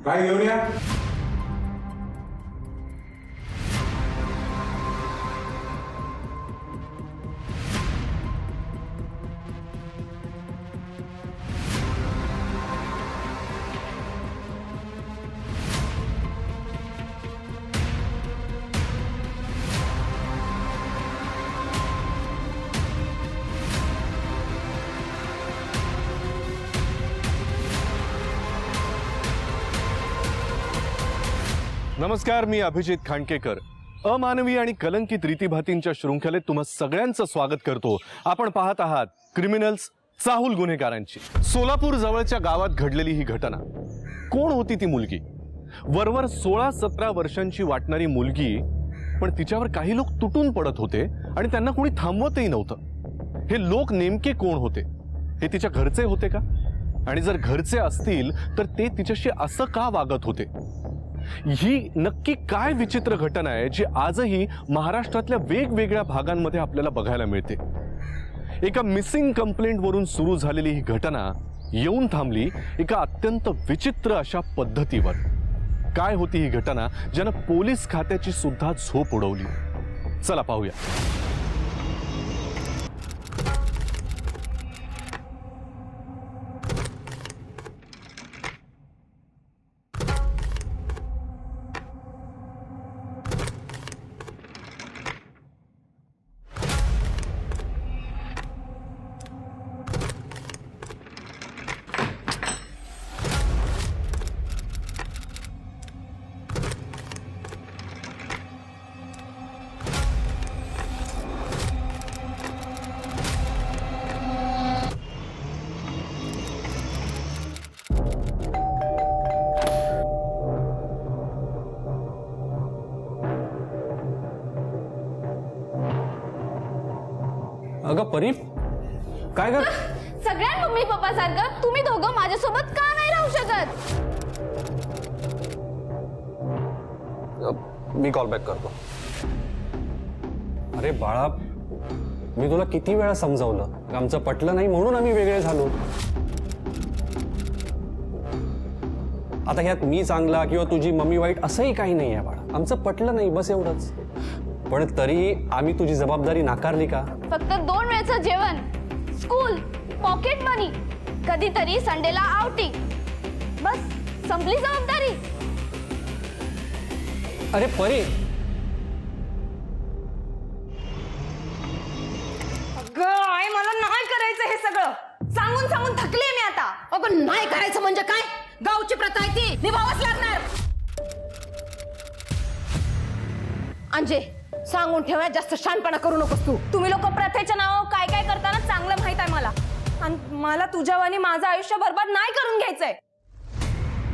काय घेऊन या. नमस्कार, मी अभिजित खांडकेकर. अमानवी आणि कलंकित रीतीभातींच्या शृंखलेत तुम्हा सगळ्यांचं स्वागत करतो. आपण पाहत आहात क्रिमिनल्स, चाहूल गुन्हेगारांची. सोलापूर जवळच्या गावात घडलेली ही घटना. कोण होती ती मुलगी? वरवर 16-17 वर्षांची वाटणारी मुलगी, पण तिच्यावर काही लोक तुटून पडत होते आणि त्यांना कोणी थांबवतही नव्हतं. हे लोक नेमके कोण होते? हे तिच्या घरचे होते का? आणि जर घरचे असतील तर ते तिच्याशी असं का वागत होते? ही नक्की काय विचित्र घटना आहे जी आजही महाराष्ट्रातल्या वेगवेगळ्या भागांमध्ये आपल्याला बघायला मिळते. एका मिसिंग कंप्लेंट वरून सुरू झालेली ही घटना येऊन थांबली एका अत्यंत विचित्र अशा पद्धतीवर. काय होती ही घटना ज्यानं पोलीस खात्याची सुद्धा झोप उडवली? चला पाहूया. अगं परी, काय ग? सगळ्या मम्मी पप्पा सारखं तुम्ही दोघं माझ्यासोबत का नाही राहू शकत? मी कॉल बॅक करतो. अरे बाळा, मी तुला किती वेळा समजावलं, आमचं पटलं नाही म्हणून आम्ही वेगळे झालो. आता ह्यात मी चांगला किंवा तुझी मम्मी वाईट असंही काही नाही आहे बाळा. आमचं पटलं नाही, बस एवढंच. पण तरी आम्ही तुझी जबाबदारी नाकारली का? फक्त 2 वेळचं जेवण, स्कूल, पॉकेट मनी, कधीतरी संडेला आउटिंग, बस संपली जबाबदारी. अरे परी, अगं आई, मला नाही करायचं हे सगळं. सांगून सांगून थकले मी आता. अगं नाही करायचं म्हणजे काय? गावची प्रथा आहे ती निभावच लागणार. अंजे, सांगून ठेवण्यात जास्त शानपणा करू नकोस तू. तुम्ही लोक प्रथेच्या नावावर काय काय करताना चांगलं माहित आहे मला. आणि मला तुझ्यावानी माझं आयुष्य बरबाद नाही करून घ्यायचंय.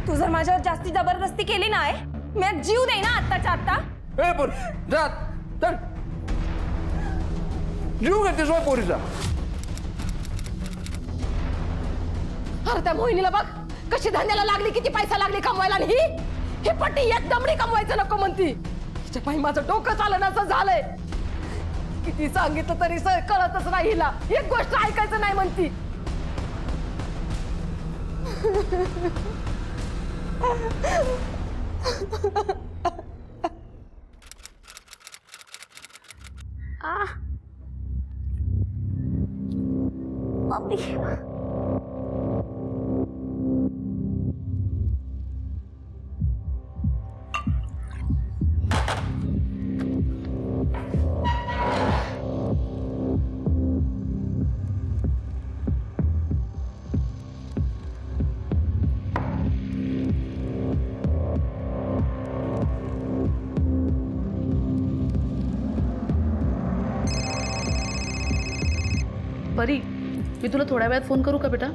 तू जर माझ्यावर जास्ती जबरदस्ती केली नाही, मी आज जीव देईन ना आत्ताच्या आत्ता. ए पण जा चल. जीव घेते सोय पोरीचा. अरे त्या मोहिनीला बघ कशी धंद्याला लागली, किती पैसा लागली कमवायला. आणि ही पट्टी एक दमडी कमवायचं नको म्हणती. तिच्या पायी माझं डोकं चालणं असं झालंय. किती सांगितलं तरी कळतच नाही हिला. एक गोष्ट ऐकायचं नाही म्हणती. परी, मी तुला थोड्या वेळात फोन करू का बेटा?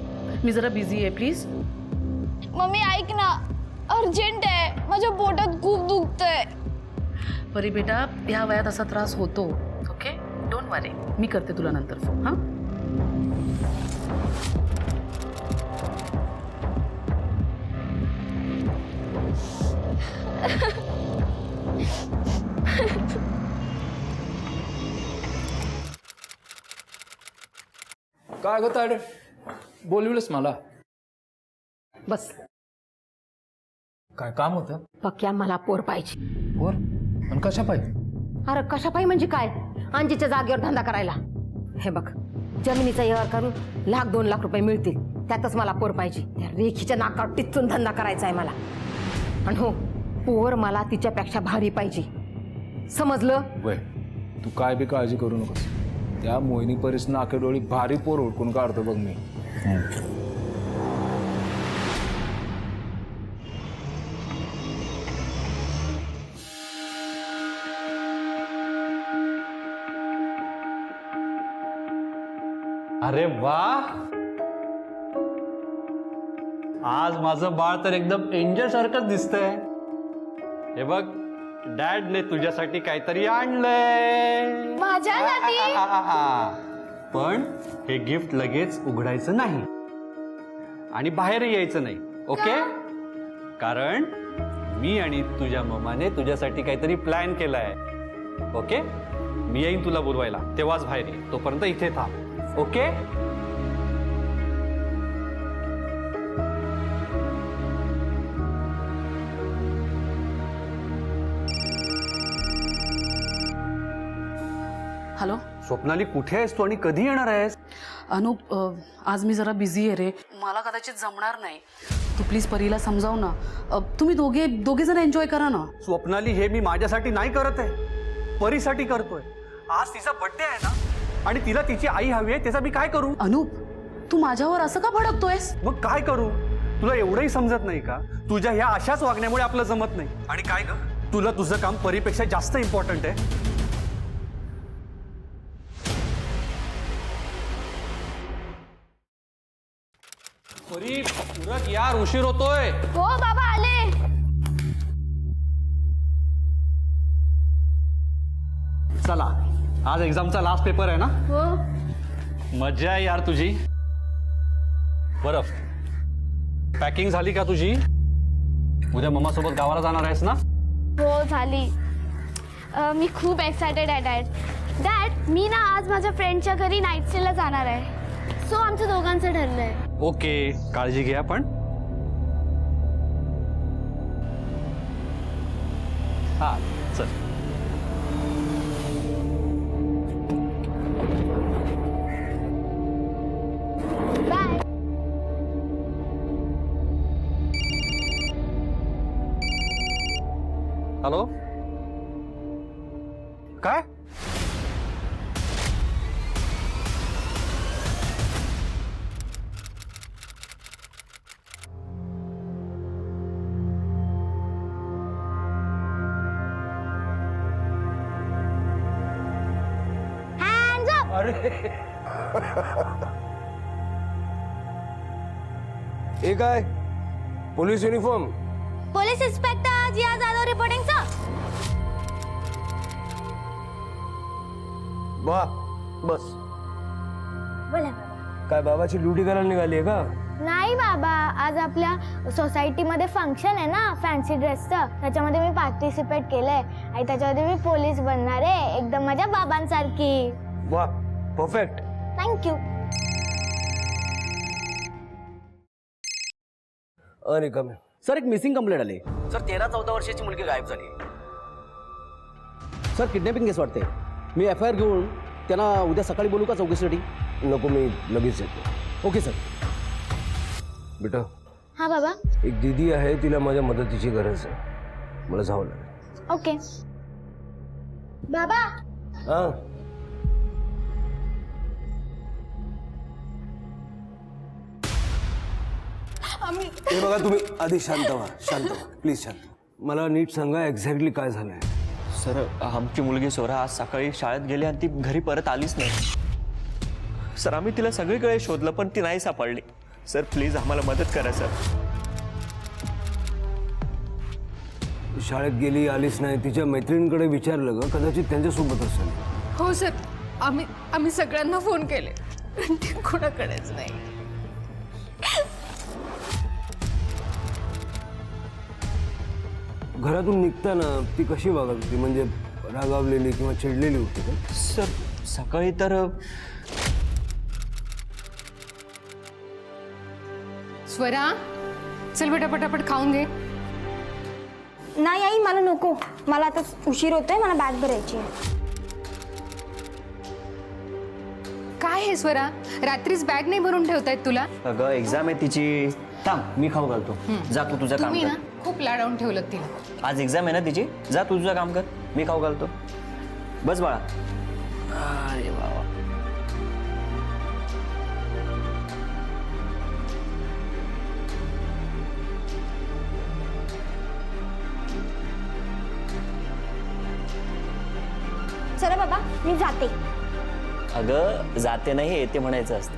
मी जरा बिझी आहे, प्लीज. मम्मी ऐक ना, अर्जंट आहे, माझ्या पोटात खूप दुखतंय. परी बेटा, ह्या वयात असा त्रास होतो. ओके, डोंट वरी. मी करते तुला नंतर फोन. हां, काय ग तायडे, बोलविलंस मला? बस काय काम होतं? पक्या मला पोर पाहिजे. बोल. पण कशा पाहिजे? अरे कशा पाहिजे म्हणजे काय? अंजीच्या जागेवर धंदा करायला. हे बघ, जमिनीचा व्यवहार करून 1,00,000-2,00,000 मिळतील, त्यातच मला पोर पाहिजे. त्या रेखीच्या नाकावर टिचून धंदा करायचा आहे मला. आणि हो, पोर मला तिच्यापेक्षा भारी पाहिजे, समजलं? वय, तू काय बी काळजी करू नकोस. त्या मोहिनी परीस नाकेडोळी भारी पोर हुडकून काढतो बघ मी. अरे वा, आज माझं बाळ तर एकदम एंजल सारखंच दिसतंय. हे बघ, डॅडने तुझ्यासाठी काहीतरी आणलंय. माझ्यासाठी? पण हे गिफ्ट लगेच उघडायचं नाही आणि बाहेर यायचं नाही, ओके? कारण मी आणि तुझ्या मम्माने तुझ्यासाठी काहीतरी प्लॅन केलाय, ओके? मी येईन तुला बोलवायला, तेव्हाच बाहेर ये. तोपर्यंत इथे थांब, ओके? हॅलो स्वप्नाली, कुठे आहेस तू आणि कधी येणार आहेस? अनुप, आज मी जरा बिझी आहे रे, मला कदाचित जमणार नाही. तू प्लीज परीला समजाव ना. तुम्ही दोघे जण एन्जॉय करा ना. स्वप्नाली, हे मी माझ्यासाठी नाही करत आहे, परीसाठी करतोय. आज तिचा बर्थडे आहे ना, आणि तिला तिची आई हवी आहे. त्याचा मी काय करू? अनुप, तू माझ्यावर असं का भडकतोयस? मग काय करू? तुला एवढंही समजत नाही का? तुझ्या ह्या अशाच वागण्यामुळे आपलं जमत नाही. आणि काय ग, तुला तुझं काम परीपेक्षा जास्त इम्पॉर्टंट आहे. परी, उरक यार, उशीर होतोय. हो बाबा, आले. चला, आज एक्झामचा लास्ट पेपर आहे ना? हो. मजा आहे यार तुझी. बरं, पॅकिंग झाली का तुझी? उद्या मम्मा सोबत गावाला जाणार आहेस ना? हो, झाली. मी खूप एक्सायटेड आहे डॅड. डॅड, मी ना आज माझ्या फ्रेंडच्या घरी नाईट स्टेला जाणार आहे. सो आमच्या दोघांचं ठरलंय. ओके, काळजी घ्या. पण हा, चल. बाय. हॅलो, काय? Hands up. हे काय? Police uniform? पोलीस इन्स्पेक्टर जिया जाधव रिपोर्टिंग सर. वा, बस. बोला. काय बाबाची ड्युटी करायला निघाली आहे का? नाही बाबा, आज आपल्या सोसायटीमध्ये फंक्शन आहे ना फॅन्सी ड्रेसचं, त्याच्यामध्ये मी पार्टिसिपेट केलंय आणि त्याच्यामध्ये मी पोलीस बनणार आहे, एकदम माझ्या बाबांसारखी. वा, परफेक्ट. थँक्यू. रिकामे. सर, एक मिसिंग कंप्लेंट आली. सर, 13-14 वर्षाची मुलगी गायब झाली. सर, किडनॅपिंग केस वाटते. मी FIR घेऊन त्यांना उद्या सकाळी बोलू का चौकशीसाठी? नको, मी लगेच येतो. Okay sir. बेटा, हा बाबा. एक दीदी आहे, तिला माझ्या मदतीची गरज आहे. मला जावं लागेल. ओके बाबा. हां, हे बघा, तुम्ही आधी शांत व्हा, शांत व्हा, प्लीज शांत व्हा. मला नीट सांगा, एक्झॅक्टली काय झालंय? सर, आमची मुलगी स्वरा आज सकाळी शाळेत गेली आणि ती घरी परत आलीच नाही. सर, आम्ही तिला सगळीकडे शोधलं पण ती नाही सापडली. सर, प्लीज आम्हाला मदत करा सर. शाळेत गेली, आलीच नाही. तिच्या मैत्रिणींकडे विचारलं का? कदाचित त्यांच्यासोबत असेल. हो सर, आम्ही सगळ्यांना फोन केले, पण ती कोणाकडेच नाही. घरातून निघताना ती कशी वागत होती? म्हणजे रागावलेली किंवा चिडलेली होती का? सर, सकाळी तर स्वरा, चल बेटा पटापट खाऊन घे. नाही आई मला नको, मला आता उशीर होतोय, मला बॅग भरायची आहे. काय हे स्वरा, रात्रीच बॅग नाही भरून ठेवतायत तुला? अगं एक्झाम आहे तिची. थांब मी खाऊ घालतो. जा तू तुझं काम तुम्ही कर. ना खूप लाडावून ठेवलं तिला. आज एक्झाम आहे ना तिची. जा तू तुझं काम कर, मी खाऊ घालतो. बस बाळा. अरे बाबा. चला बाबा मी जाते. अगं जाते नाही येते म्हणायचं असतं.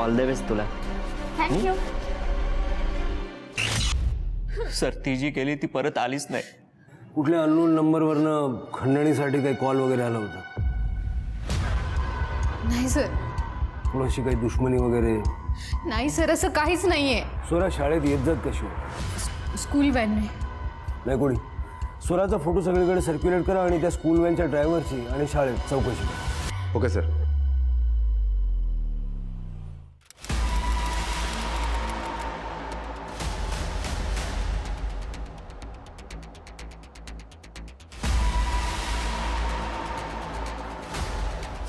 ऑल द बेस्ट तुला. थँक्यू. सर ती जी केली ती परत आलीच नाही. कुठल्या अननोन नंबरवरनं खंडणीसाठी काही कॉल वगैरे आला होता? नाही सर, कोणाशी काही दुश्मनी वगैरे? नाही सर, असं काहीच नाहीये. स्वरा शाळेत येत जात कशी? स्कूल व्हॅनने. नाही कोणी. स्वराचा फोटो सगळीकडे सर्क्युलेट करा आणि त्या स्कूल व्हॅनच्या ड्रायव्हरची आणि शाळेत चौकशी करा. Okay sir.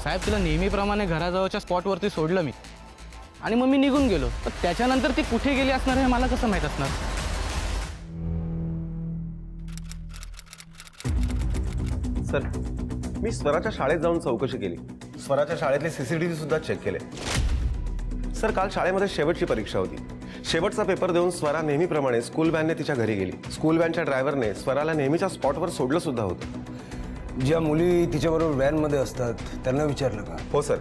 साहेब तिला नेहमीप्रमाणे घराजवळच्या स्पॉटवरती सोडलं मी आणि मग मी निघून गेलो. तर त्याच्यानंतर ती कुठे गेली असणार हे मला कसं माहीत असणार? सर मी स्वराच्या शाळेत जाऊन चौकशी केली. स्वराच्या शाळेतले CCTV सुद्धा चेक केले. सर काल शाळेमध्ये शेवटची परीक्षा होती. शेवटचा पेपर देऊन स्वरा नेहमीप्रमाणे स्कूल व्हॅनने तिच्या घरी गेली. स्कूल व्हॅनच्या ड्रायव्हरने स्वराला नेहमीच्या स्पॉटवर सोडलं सुद्धा होतं. ज्या मुली तिच्याबरोबर व्हॅनमध्ये असतात त्यांना विचारलं का? हो सर.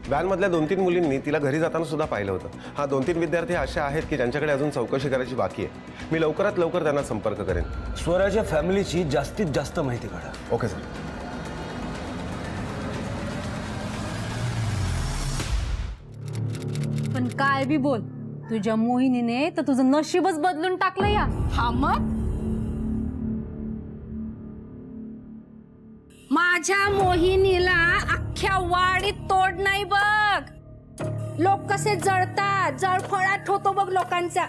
व्हॅनमधल्या 2-3 मुलींनी तिला घरी जाताना सुद्धा पाहिलं होतं. हा 2-3 विद्यार्थी असे आहेत की ज्यांच्याकडे अजून चौकशी करायची बाकी आहे. मी लवकरात लवकर त्यांना संपर्क करेन. स्वराच्या फॅमिलीची जास्तीत जास्त माहिती काढा. Okay sir. पण काय बी बोल, तुझ्या मोहिनीने तर तुझं नशीबच बदलून टाकलं या. हा मग माझ्या मोहिनीला अख्ख्या वाडीत तोड नाही बघ. लोक कसे जळतात, जळफळाट होतो बघ लोकांचा.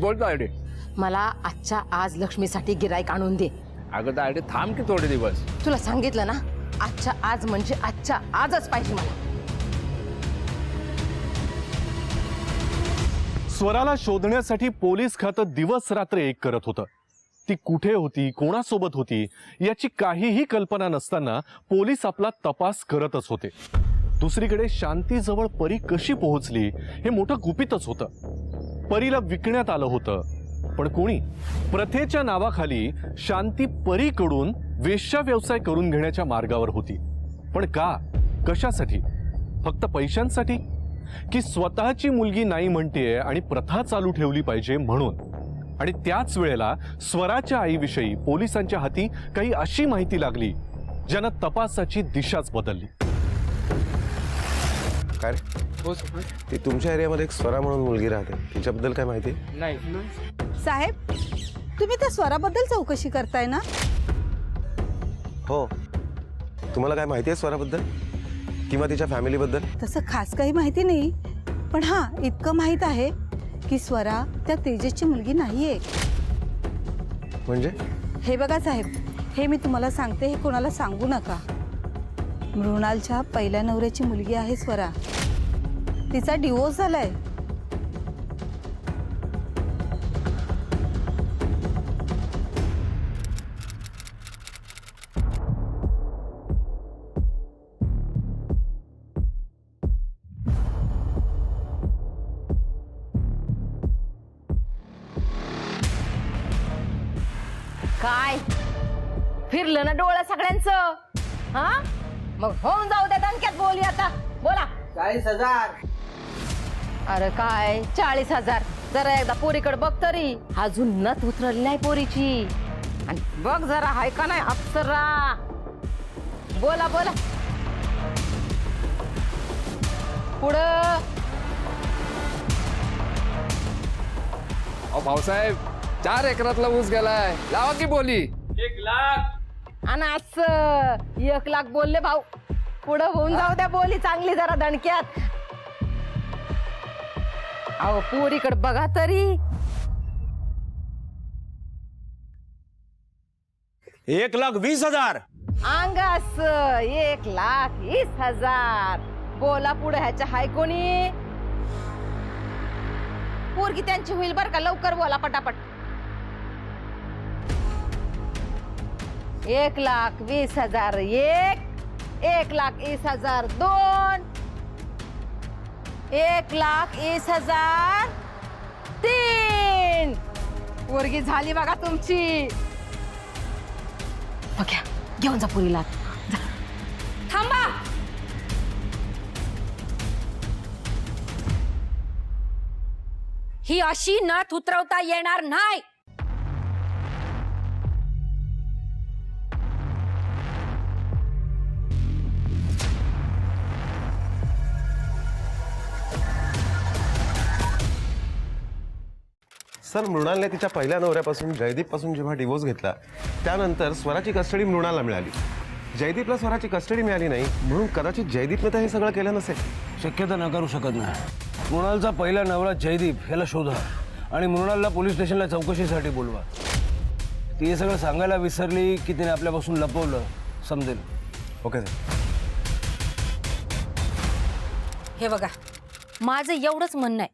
बोलतो आयडी. मला आजच्या आज लक्ष्मीसाठी गिराईक आणून दे. अगं तर आयडी थांब की थोडे दिवस. तुला सांगितलं ना, आजच्या आज म्हणजे आजच्या आजच पाहिजे मला. स्वराला शोधण्यासाठी पोलीस खातं दिवस रात्र एक करत होतं. ती कुठे होती, कोणासोबत होती याची काहीही कल्पना नसताना पोलीस आपला तपास करतच होते. दुसरीकडे शांतीजवळ परी कशी पोहोचली हे मोठं गुपितच होतं. परीला विकण्यात आलं होतं, पण कोणी? प्रथेच्या नावाखाली शांती परीकडून वेश्या व्यवसाय करून घेण्याच्या मार्गावर होती. पण का? कशासाठी? फक्त पैशांसाठी? की स्वतःची मुलगी नाही म्हणतेय आणि प्रथा चालू ठेवली पाहिजे म्हणून? आणि त्याच वेळेला स्वराच्या आईविषयी पोलिसांच्या हाती काही अशी माहिती लागली ज्यानं तपासाची दिशाच बदलली. काय रे? हो ती तुमच्या एरियामध्ये एक स्वरा म्हणून मुलगी राहते, तिच्याबद्दल काय माहिती? नाही. साहेब, तुम्ही त्या स्वराबद्दल चौकशी करताय ना? हो. तुम्हाला काय माहिती आहे स्वराबद्दल किंवा तिच्या फॅमिलीबद्दल? तसं खास काही माहिती नाही, पण हा इतकं माहित आहे की स्वरा त्या तेजसची मुलगी नाहीये. म्हणजे? हे बघा साहेब, हे मी तुम्हाला सांगते, हे कोणाला सांगू नका. मृणालच्या पहिल्या नवऱ्याची मुलगी आहे स्वरा. तिचा डिवोर्स झालाय. काय फिरलं ना डोळा सगळ्यांचं? हा मग होऊन जाऊ द्या, दणक्यात बोलूया आता. बोला. 40,000. अरे काय 40,000? जरा एकदा पोरीकडे बघ तरी. अजून नथ उतरली नाही पोरीची. आणि बघ जरा हाय का नाही अप्सरा. बोला बोला. पुढं अहो भाऊसाहेब 4 एकरातला ऊस गेलाय, लावा की बोली. 1 लाख. आणि असं 1 लाख बोलले भाऊ, पुढं होऊन जाऊ द्या बोली चांगली जरा दणक्यात. अहो पोरीकडे बघा तरी. 1,20,000. अंगास 1,20,000. बोला पुढे ह्याच्या हाय कोणी. पोरगी त्यांची होईल बर का, लवकर बोला पटापट. 1,20,000 1, 1,20,000 2, 1,20,000 3. पोरगी झाली बघा तुमची. बघ्या घेऊन जा पुरीला. थांबा. ही अशी नथ उतरवता येणार नाही. सर, मृणालने तिच्या पहिल्या नवऱ्यापासून जयदीप पासून जेव्हा डिवोर्स घेतला त्यानंतर स्वराची कस्टडी मृणालला मिळाली. जयदीपला स्वराची कस्टडी मिळाली नाही म्हणून कदाचित जयदीपने तर हे सगळं केलं नसेल. शक्यता नाकारू शकत नाही. मृणालचा पहिला नवरा जयदीप ह्याला शोधा आणि मृणालला पोलीस स्टेशनला चौकशीसाठी बोलवा. ती हे सगळं सांगायला विसरली की तिने आपल्यापासून लपवलं समजेल. Okay sir. हे बघा, माझं एवढंच म्हणणं आहे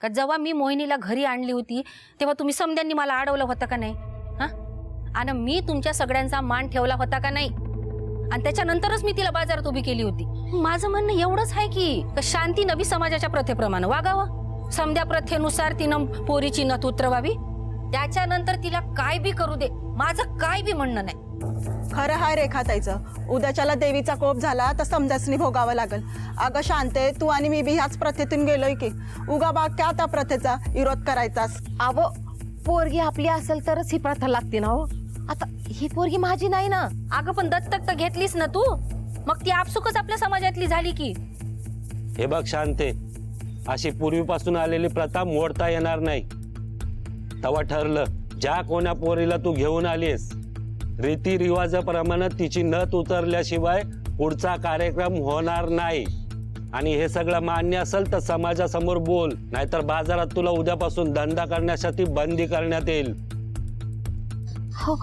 का जेव्हा मी मोहिनीला घरी आणली होती तेव्हा तुम्ही समद्यांनी मला अडवलं होतं का नाही? हां, आणि मी तुमच्या सगळ्यांचा मान ठेवला होता का नाही? आणि त्याच्यानंतरच मी तिला बाजारात उभी केली होती. माझं म्हणणं एवढंच आहे की शांती नवी समाजाच्या प्रथेप्रमाणे वागावं. समद्या प्रथेनुसार तिनं पोरीची नथ उतरवावी, त्याच्यानंतर तिला काय बी करू दे, माझं काय बी म्हणणं नाही. खरं हाय रेखाताईचं, उद्याच्याला देवीचा कोप झाला तर समजासनी भोगावं लागल. अगं शांते, तू आणि मी बी ह्याच प्रथेतून गेलोय की उगा बा क्या त्या प्रथेचा विरोध करायचास. अहो पोरगी आपली असेल तरच ही प्रथा लागते ना हो. आता ही पोरगी माझी नाही ना. अगं पण दत्तक तर घेतलीस ना तू, मग ती आपसुकच आपल्या समाजातली झाली की. हे बघ शांते, अशी पूर्वीपासून आलेली प्रथा मोडता येणार नाही. तेव्हा ठरलं, ज्या कोण्या पोरीला तू घेऊन आलीस रीतिरिवाजाप्रमाणे तिची नथ उतरल्याशिवाय पुढचा कार्यक्रम होणार नाही. आणि हे सगळं मान्य असेल तर समाजासमोर बोल, नाहीतर बाजारात तुला उद्यापासून धंदा करण्यासाठी बंदी करण्यात येईल. हो,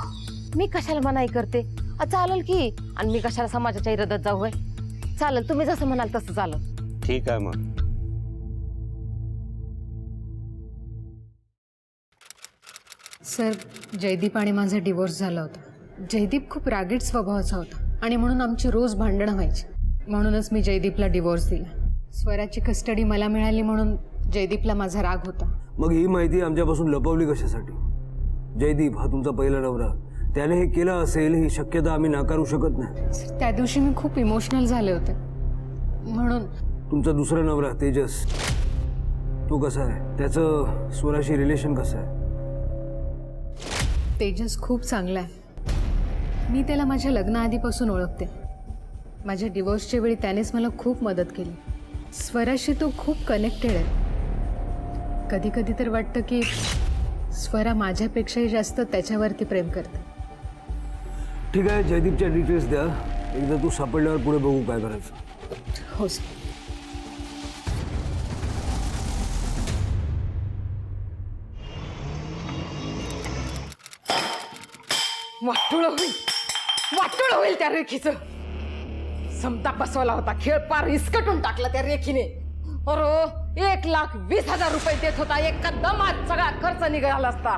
मी कशाला मनाई करते. चालेल की. आणि मी कशाला समाजाच्या इरादात जाऊ होय. चालेल, तुम्ही जसं म्हणाल तसं चालेल. ठीक आहे मग. सर, जयदीप आणि माझा डिवोर्स झाला होता. जयदीप खूप रागीट स्वभावाचा होता आणि म्हणून आमची रोज भांडणं व्हायची. म्हणूनच मी जयदीपला डिवोर्स दिला. स्वराची कस्टडी मला मिळाली म्हणून जयदीपला माझा राग होता. मग ही माहिती आमच्यापासून लपवली कशासाठी? जयदीप हा तुमचा पहिला नवरा, त्याने हे केलं असेल ही शक्यता आम्ही नाकारू शकत नाही. सर, त्या दिवशी मी खूप इमोशनल झाले होते म्हणून. तुमचा दुसरा नवरा तेजस, तो कसा आहे? त्याचं स्वराशी रिलेशन कसं आहे? तेजस खूप चांगला आहे. मी त्याला माझ्या लग्नाआधीपासून ओळखते. माझ्या डिवोर्सच्या वेळी त्यानेच मला खूप मदत केली. स्वराशी तो खूप कनेक्टेड आहे. कधी कधी तर वाटतं की स्वरा माझ्यापेक्षाही जास्त त्याच्यावरती प्रेम करते. ठीक आहे, जयदीपच्या डिटेल्स द्या. एकदा तू सापडल्यावर पुढे बघू काय करायचं. हो सर. वाटोळ होईल त्या रेखीचं. समता बसवला होता खेळ, पार इसकटून टाकला त्या रेखीने. अरे 1,20,000 रुपये देत होता, एकदम आज सगळा खर्च निघाला असता.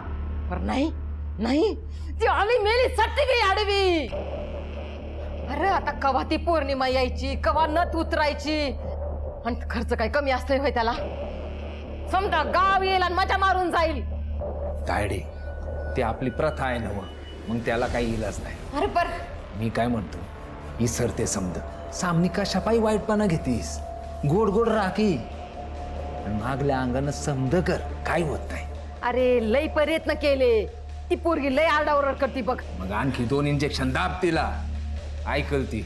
पण नाही नाही, ती आली मेली सट्टी गई आडवी. अरे आता कवा ती पौर्णिमा यायची, कवा नथ उतरायची, आणि खर्च काय कमी असतोय होय त्याला? समजा गाव येईल आणि मजा मारून जाईल. तायडे, ती आपली प्रथा आहे ना, मग त्याला काही इलाज नाही. अरे पर मी काय म्हणतो, इसर ते समज सामनी कशापायी वाईटपणा घेतीस? गोड गोड राखी मागल्या अंगानं समज कर, काय होत नाही. अरे लय प्रयत्न केले, ती पोरगी लय आरडाओरड करती बघ. मग आणखी 2 इंजेक्शन दाब तिला, ऐकल ती.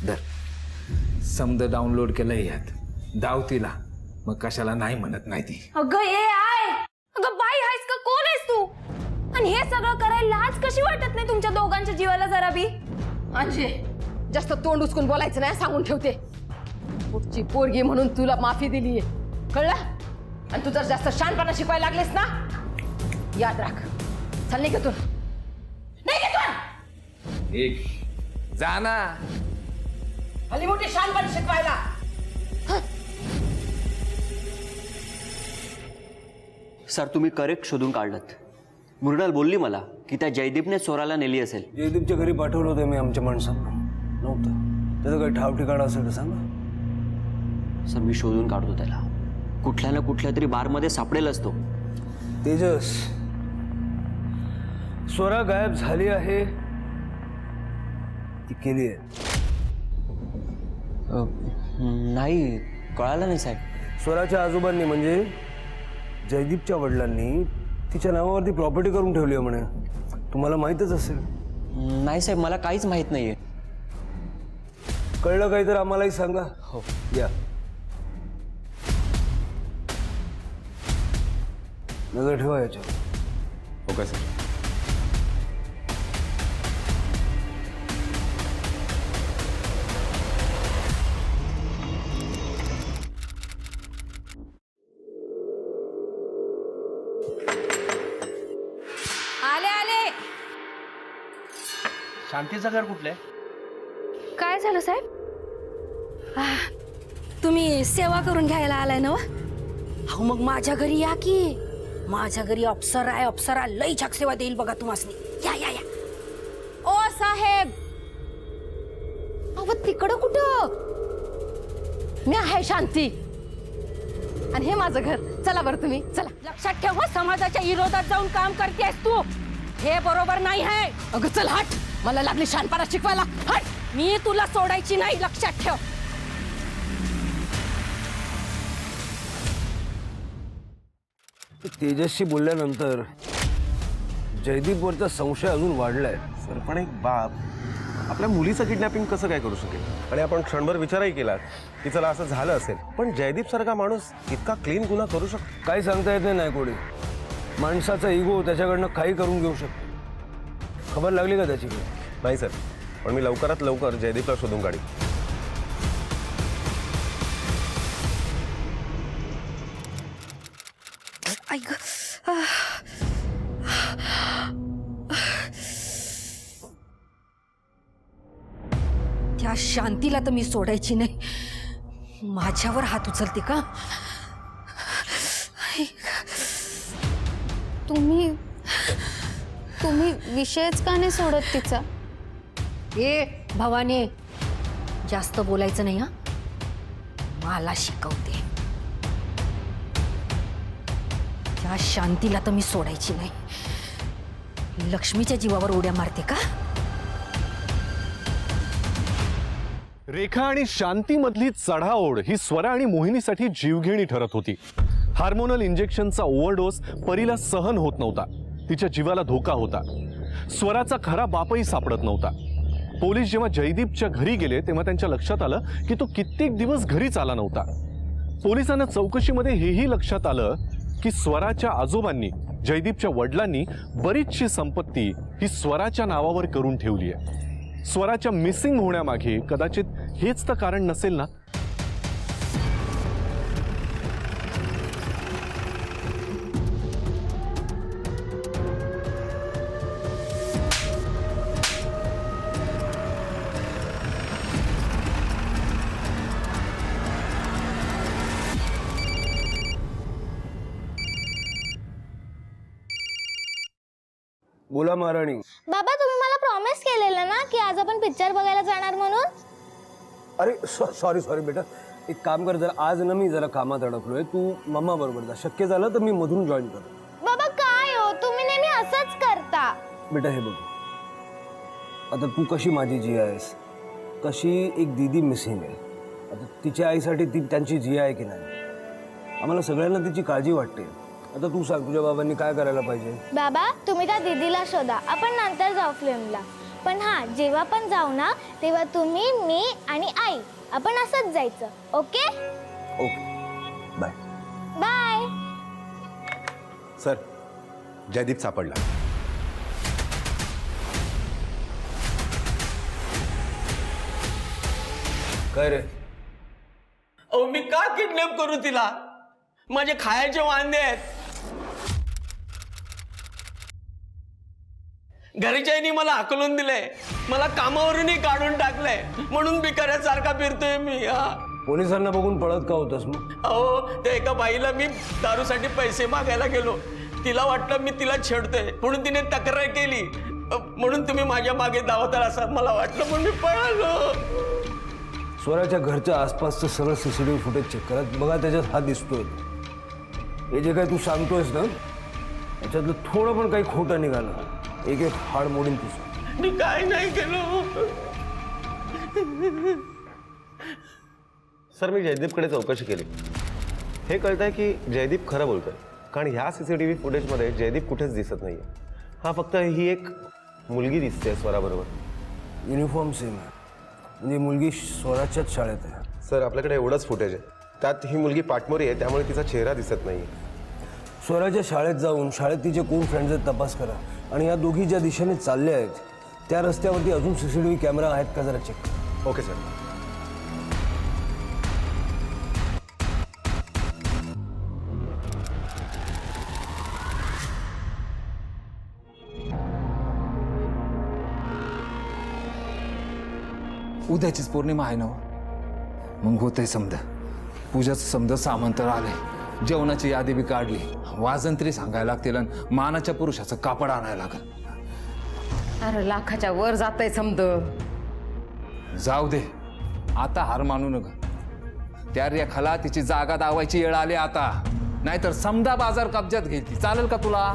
धर, समज डाउनलोड केलं यात, दाव तिला, मग कशाला नाही म्हणत नाही ती. अगं ए आय, आणि हे सगळं करायला लाज कशी वाटत नाही तुमच्या दोघांच्या जीवाला जरा बी? अंशे जास्त तोंड उचकून बोलायचं नाही सांगून ठेवते. पुढची पोरगी म्हणून तुला माफी दिलीये, कळलं? आणि तू जर जास्त शानपणा शिकवायला लागलेस ना, याद राख. चल नाही घेतून, नाही घेतून. एक जा ना. हल्ली मोठी शानपणा शिकवायला. सर तुम्ही करेक्ट शोधून काढलत. मृणाल बोलली मला की त्या जयदीपने चोराला नेली असेल. जयदीपच्या घरी पाठवलं होतं मी आमच्या माणसांना. नव्हतं त्याचं काही ठाव ठिकाण असेल तर सांगा. सर मी शोधून काढतो त्याला. कुठल्या ना कुठल्या तरी बारमध्ये सापडेल असतो. तेजस, स्वरा गायब झाली आहे ती केली आहे? नाही कळालं नाही साहेब. स्वराच्या आजोबांनी म्हणजे जयदीपच्या वडिलांनी तिच्या नावावरती प्रॉपर्टी करून ठेवली आहे म्हणे. तुम्हाला माहीतच असेल. नाही साहेब मला काहीच माहित नाहीये. कळलं काही तर आम्हालाही सांगा. हो या नजर ठेवा याच्यावर. Okay sir. आले आले. शांतीचं घर कुठलं? काय झालं साहेब? तुम्ही सेवा करून घ्यायला आलाय ना? अहो मग माझ्या घरी या की. माझ्या घरी अप्सरा आहे, अप्सरा लई छाक सेवा देईल बघा तुम्हाला. या या या. ओ साहेब. अहो तिकडं कुठं? मी आहे शांती आणि हे माझं घर. चला बरं तुम्ही चला. लक्षात ठेव हं, समाजाच्या विरोधात जाऊन काम करतेस तू. हे बरोबर नाही आहे. अगं चल हट. मला लागली शानपणा शिकवायला. हट. मी तुला सोडायची नाही, लक्षात ठेव. तेजसशी बोलल्यानंतर जयदीपवरचा संशय अजून वाढलाय. सर पण एक बाप आपल्या मुलीचं किडनॅपिंग कसं काय करू शकेल? आणि आपण क्षणभर विचारही केला की चला असं झालं असेल, पण जयदीप सारखा माणूस इतका क्लीन गुन्हा करू शकतो? काही सांगता येत नाही कोणी. माणसाचा इगो त्याच्याकडनं काही करून घेऊ शकतो. खबर लागली का त्याची? नाही सर, पण मी लवकरात लवकर जयदीपला शोधून काढी. ऐक त्या शांतीला तर मी सोडायची नाही. माझ्यावर हात उचलते का? तुम्ही विषयच का नाही सोडत तिचा? ए भवानी, जास्त बोलायचं नाही. हा मला शिकवते. त्या शांतीला तर मी सोडायची नाही. लक्ष्मीच्या जीवावर उड्या मारते का? रेखा आणि शांतीमधली चढाओढ ही स्वरा आणि मोहिनीसाठी जीवघेणी ठरत होती. हार्मोनल इंजेक्शनचा ओव्हरडोस परीला सहन होत नव्हता. तिच्या जीवाला धोका होता. स्वराचा खरा बापही सापडत नव्हता. पोलीस जेव्हा जयदीपच्या घरी गेले तेव्हा त्यांच्या लक्षात आलं की तो कित्येक दिवस घरीच आला नव्हता. पोलिसांना चौकशीमध्ये हेही लक्षात आलं की स्वराच्या आजोबांनी, जयदीपच्या वडिलांनी बरीचशी संपत्ती ही स्वराच्या नावावर करून ठेवली आहे. स्वराच्या मिसिंग होण्यामागे कदाचित हेच तर कारण नसेल ना? बोला महाराणी. बाबा तुम्ही मला प्रॉमिस केलेलं ना की आज आपण पिक्चर बघायला जाणार म्हणून. अरे सॉरी बेटा. एक काम कर, जरा आज ना मी जरा कामात अडकलोय. तू मम्मा बरोबर जा. शक्य झालं तर मी मधून जॉईन करतो. बाबा काय हो तुम्ही नेहमी असंच करता. बेटा हे बघ, आता तू कशी माझी जी आहेस, कशी एक दीदी मिसिंग आहे. आता तिच्या आईसाठी ती त्यांची जी आहे की नाही, आम्हाला सगळ्यांना तिची काळजी वाटते. आता तू सांग तुझ्या बाबांनी काय करायला पाहिजे? बाबा तुम्ही त्या दीदीला शोधा, आपण नंतर जाऊ फिल्मला. पण हा जेव्हा पण जाऊ ना तेव्हा तुम्ही, मी आणि आई आपण असंच जायचं. Okay okay bye. Bye. Sir Jaydeep सापडला. काय रे? अहो मी का किडनॅप करू तिला? माझे खायचे वांदे आहेत. घरच्यांनी मला हाकलून दिलंय, मला कामावरूनही काढून टाकलंय, म्हणून भिकाऱ्यासारखा फिरतोय मी. पोलिसांना बघून पळत का होतास मग? अहो त्या एका बाईला मी दारूसाठी पैसे मागायला गेलो. तिला वाटलं मी तिला छेडतोय म्हणून तिने तक्रार केली, म्हणून तुम्ही माझ्या मागे धावताल असं मला वाटलं, पण मी पळालो. स्वराच्या घरच्या आसपासचं सगळं सीसीटीव्ही फुटेज चेक करत बघा, त्याच्यात हा दिसतोय. हे जे काही तू सांगतोयस ना, त्याच्यातलं थोडं पण काही खोटं निघालं, एक एक हाड मोडीन तुझं. मी काय नाही केलो. सर, मी जयदीपकडे चौकशी केली. हे कळतंय की जयदीप खरं बोलतोय, कारण ह्या सीसीटीव्ही फुटेजमध्ये जयदीप कुठेच दिसत नाहीये. हा फक्त ही एक मुलगी दिसते स्वराबरोबर. युनिफॉर्म सेम आहे, म्हणजे मुलगी स्वराच्याच शाळेत आहे. सर, आपल्याकडे एवढंच फुटेज आहे, त्यात ही मुलगी पाठमोरी आहे, त्यामुळे तिचा चेहरा दिसत नाहीये. स्वराच्या शाळेत जाऊन शाळेत तिचे कोण फ्रेंड्स आहेत तपास करा, आणि या दोघी ज्या दिशेने चालल्या आहेत त्या रस्त्यावरती अजून सीसीटीव्ही कॅमेरा आहेत का जरा चेक करा. Okay sir. उद्याचीच पौर्णिमा आहे ना, मग होतंय समजा. पूजाचं समजा सामान तर आलंय, जेवणाची यादी बी काढली, वाजंत्री सांगायला लागतील आणि मानाच्या पुरुषाचं कापड आणायला लागल. अरे लाखाच्या वर जातंय समद. जाऊ दे, आता हार मानू नका. त्या रेखाला तिची जागा दावायची वेळ आली आता, नाहीतर समजा बाजार कब्जात घेतली. चालेल का तुला?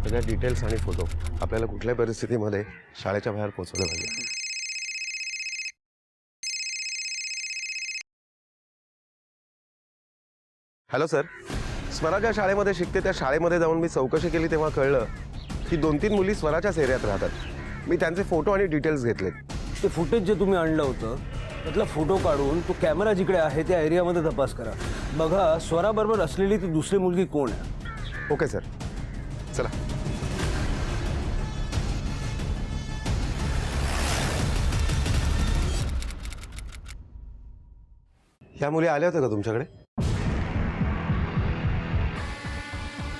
सगळ्या डिटेल्स आणि फोटो आपल्याला कुठल्याही परिस्थितीमध्ये शाळेच्या बाहेर पोहोचवलं पाहिजे. हॅलो सर, स्वरा ज्या शाळेमध्ये शिकते त्या शाळेमध्ये जाऊन मी चौकशी केली तेव्हा कळलं की 2-3 मुली स्वराच्याच एरियात राहतात. मी त्यांचे फोटो आणि डिटेल्स घेतलेत. ते फुटेज जे तुम्ही आणलं होतं त्यातला फोटो काढून तो कॅमेरा जिकडे आहे त्या एरियामध्ये तपास करा. बघा स्वराबरोबर असलेली ती दुसरी मुलगी कोण आहे. ओके सर, चला. ह्या मुली आल्या होत्या का तुमच्याकडे?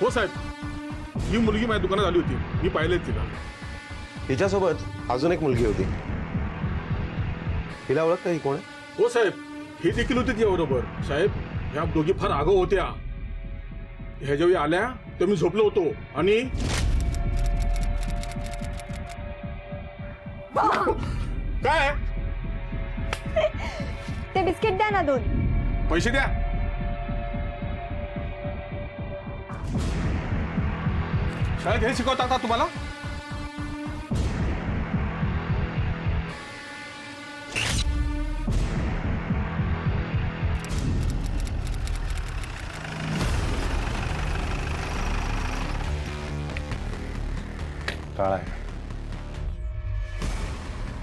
हो साहेब, ही मुलगी माझ्या दुकानात आली होती, मी पाहिलेच तिला. हिच्यासोबत अजून एक मुलगी होती, हिला ओळखता? ही कोण आहे? हो साहेब, ही देखील होती तिच्याबरोबर. साहेब, ह्या दोघी फार आगाऊ होत्या. ह्या जेव्हा आल्या तर मी झोपलो होतो आणि काय ते बिस्किट द्या ना 2. पैसे द्या. शाळेत हे शिकवतात का तुम्हाला? काळा आहे.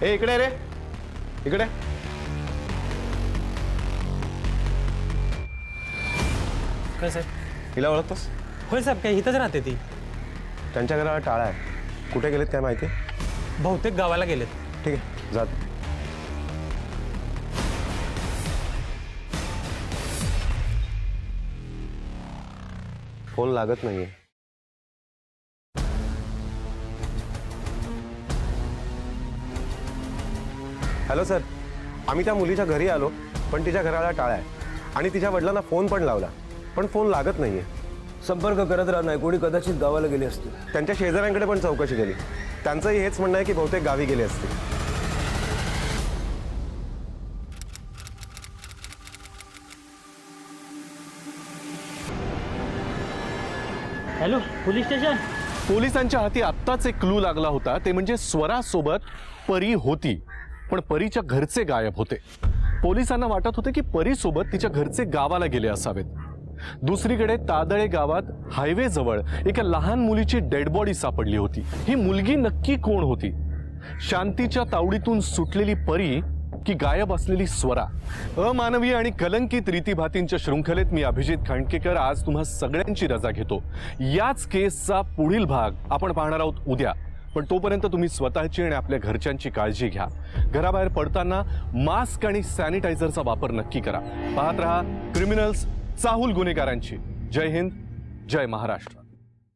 ए इकडे रे, इकडे. काय साहेब? हिला ओळखतोस? होय साहेब, काय इथंच राहते ती. त्यांच्या घराला टाळा आहे. कुठे गेलेत काय माहिती? बहुतेक गावाला गेलेत. ठीक आहे, जात. फोन लागत नाहीये. हॅलो सर, आम्ही त्या मुलीच्या घरी आलो, पण तिच्या घराला टाळा आहे आणि तिच्या वडिलांना फोन पण लावला, पण फोन लागत नाहीये. संपर्क करत राहा, नाही कोणी कदाचित गावाला गेले असतील. त्यांच्या शेजाऱ्यांकडे पण चौकशी केली, त्यांचंही हेच म्हणणं आहे की बहुतेक गावी गेले असतील. Hello, police station. पोलिसांच्या हाती आत्ताच एक क्लू लागला होता, ते म्हणजे स्वरासोबत परी होती, पण परीच्या घरचे गायब होते. पोलिसांना वाटत होते की परीसोबत तिच्या घरचे गावाला गेले असावेत. दुसरीकडे तादळे गावात हायवे जवळ एका लहान मुलीची डेड बॉडी सापडली होती. ही मुलगी नक्की कोण होती? शांतीच्या तावडीतून सुटलेली परी की गायब असलेली स्वरा? अमानवीय आणि कलंकित रीतीभातींच्या शृंखलेत मी अभिजित खांडकेकर आज तुम्हा सगळ्यांची रजा घेतो. याच केसचा पुढील भाग आपण पाहणार आहोत उद्या. पण तोपर्यंत तुम्ही स्वतःची आणि आपल्या घरच्यांची काळजी घ्या. घराबाहेर पडताना मास्क आणि सॅनिटायझरचा वापर नक्की करा. पाहत रहा क्रिमिनल्स, चाहूल गुन्हेगारांची. जय हिंद, जय महाराष्ट्र.